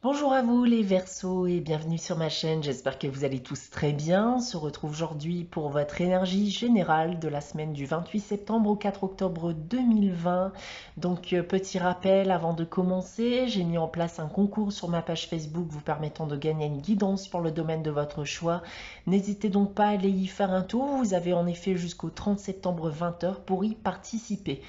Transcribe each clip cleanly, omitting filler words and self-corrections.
Bonjour à vous les Verseaux et bienvenue sur ma chaîne, j'espère que vous allez tous très bien. On se retrouve aujourd'hui pour votre énergie générale de la semaine du 28 septembre au 4 octobre 2020. Donc petit rappel avant de commencer, j'ai mis en place un concours sur ma page Facebook vous permettant de gagner une guidance pour le domaine de votre choix. N'hésitez donc pas à aller y faire un tour, vous avez en effet jusqu'au 30 septembre 20 h pour y participer.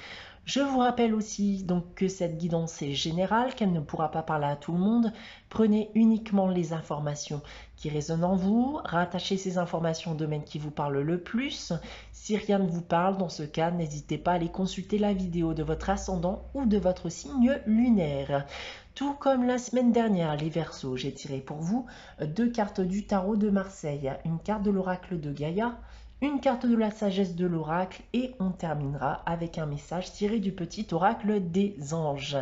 Je vous rappelle aussi donc que cette guidance est générale, qu'elle ne pourra pas parler à tout le monde. Prenez uniquement les informations qui résonnent en vous, rattachez ces informations au domaine qui vous parle le plus. Si rien ne vous parle, dans ce cas, n'hésitez pas à aller consulter la vidéo de votre ascendant ou de votre signe lunaire. Tout comme la semaine dernière, les Verseaux, j'ai tiré pour vous 2 cartes du tarot de Marseille, une carte de l'oracle de Gaïa, une carte de la sagesse de l'oracle et on terminera avec un message tiré du petit oracle des anges.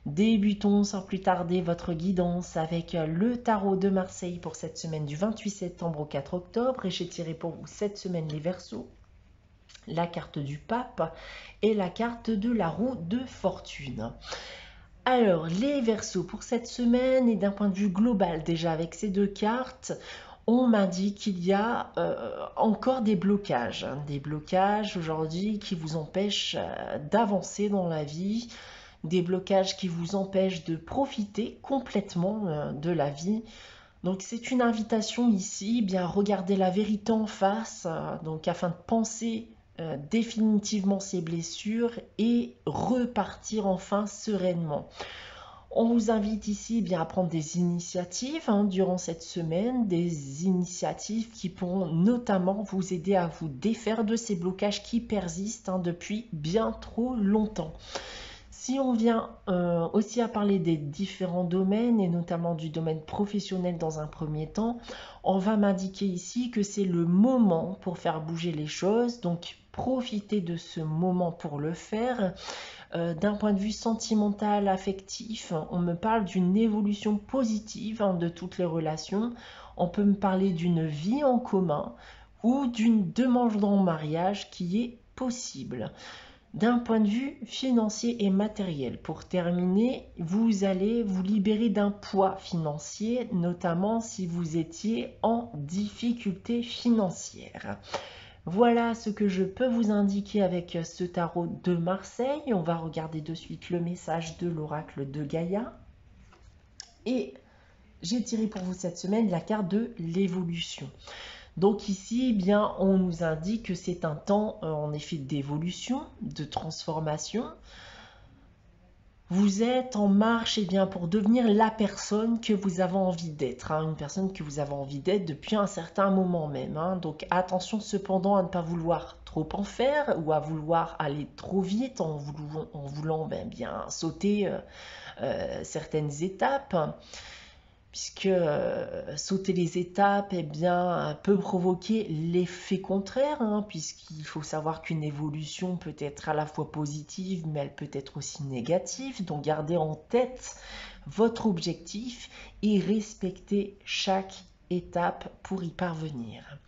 Débutons sans plus tarder votre guidance avec le tarot de Marseille pour cette semaine du 28 septembre au 4 octobre et j'ai tiré pour vous cette semaine les Verseaux, la carte du pape et la carte de la roue de fortune. Alors les Verseaux pour cette semaine et d'un point de vue global déjà avec ces deux cartes, on m'indique qu'il y a encore des blocages aujourd'hui qui vous empêchent d'avancer dans la vie, des blocages qui vous empêchent de profiter complètement de la vie. Donc c'est une invitation ici, bien regarder la vérité en face, donc afin de penser définitivement ces blessures et repartir enfin sereinement. On vous invite ici bien à prendre des initiatives durant cette semaine, des initiatives qui pourront notamment vous aider à vous défaire de ces blocages qui persistent depuis bien trop longtemps. Si on vient aussi à parler des différents domaines et notamment du domaine professionnel dans un premier temps, on va m'indiquer ici que c'est le moment pour faire bouger les choses, donc profitez de ce moment pour le faire. D'un point de vue sentimental, affectif, on me parle d'une évolution positive de toutes les relations. On peut me parler d'une vie en commun ou d'une demande en mariage qui est possible. D'un point de vue financier et matériel, pour terminer, vous allez vous libérer d'un poids financier, notamment si vous étiez en difficulté financière. Voilà ce que je peux vous indiquer avec ce tarot de Marseille. On va regarder de suite le message de l'oracle de Gaïa. Et j'ai tiré pour vous cette semaine la carte de l'évolution. Donc ici, eh bien, on nous indique que c'est un temps en effet d'évolution, de transformation. Vous êtes en marche bien, pour devenir la personne que vous avez envie d'être, une personne que vous avez envie d'être depuis un certain moment même. Donc attention cependant à ne pas vouloir trop en faire ou à vouloir aller trop vite en voulant bien sauter certaines étapes. Puisque sauter les étapes peut provoquer l'effet contraire, puisqu'il faut savoir qu'une évolution peut être à la fois positive, mais elle peut être aussi négative. Donc gardez en tête votre objectif et respectez chaque étape pour y parvenir.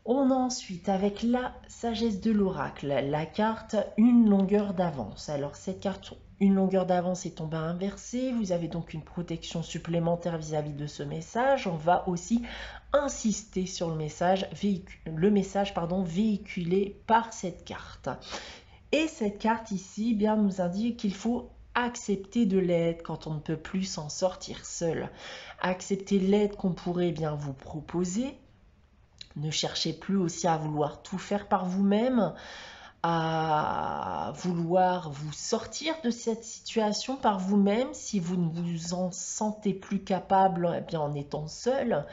On a ensuite avec la sagesse de l'oracle, la carte une longueur d'avance. Alors cette carte une longueur d'avance est tombée inversée, vous avez donc une protection supplémentaire vis-à-vis de ce message. On va aussi insister sur le message véhiculé par cette carte. Et cette carte ici nous indique qu'il faut accepter de l'aide quand on ne peut plus s'en sortir seul. Accepter l'aide qu'on pourrait vous proposer. Ne cherchez plus aussi à vouloir tout faire par vous-même, à vouloir vous sortir de cette situation par vous-même si vous ne vous en sentez plus capable en étant seul.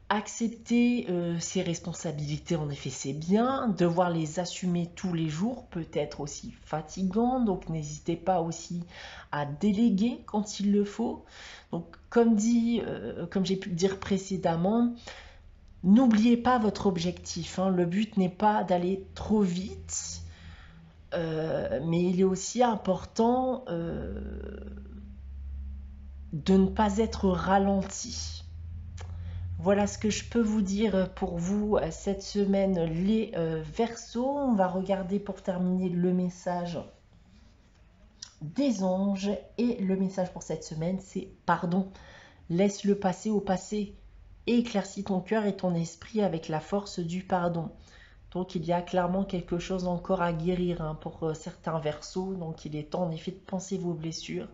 Accepter ses responsabilités, en effet c'est bien, devoir les assumer tous les jours peut être aussi fatigant, donc n'hésitez pas aussi à déléguer quand il le faut. Donc comme j'ai pu le dire précédemment, n'oubliez pas votre objectif, le but n'est pas d'aller trop vite, mais il est aussi important de ne pas être ralenti. Voilà ce que je peux vous dire pour vous cette semaine, les Verseaux. On va regarder pour terminer le message des anges. Et le message pour cette semaine, c'est pardon. Laisse le passé au passé. Éclaircis ton cœur et ton esprit avec la force du pardon. Donc il y a clairement quelque chose encore à guérir pour certains versos. Donc il est temps en effet de penser vos blessures,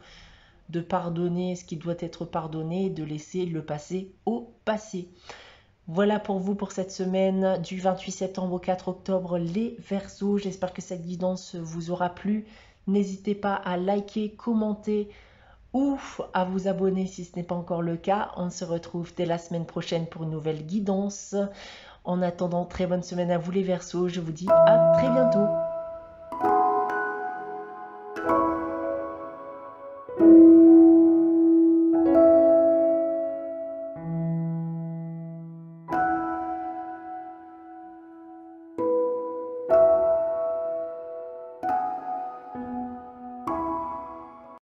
de pardonner ce qui doit être pardonné et de laisser le passé au passé. Voilà pour vous pour cette semaine du 28 septembre au 4 octobre les Verseaux. J'espère que cette guidance vous aura plu. N'hésitez pas à liker, commenter ou à vous abonner si ce n'est pas encore le cas. On se retrouve dès la semaine prochaine pour une nouvelle guidance. En attendant, très bonne semaine à vous les Verseaux. Je vous dis à très bientôt.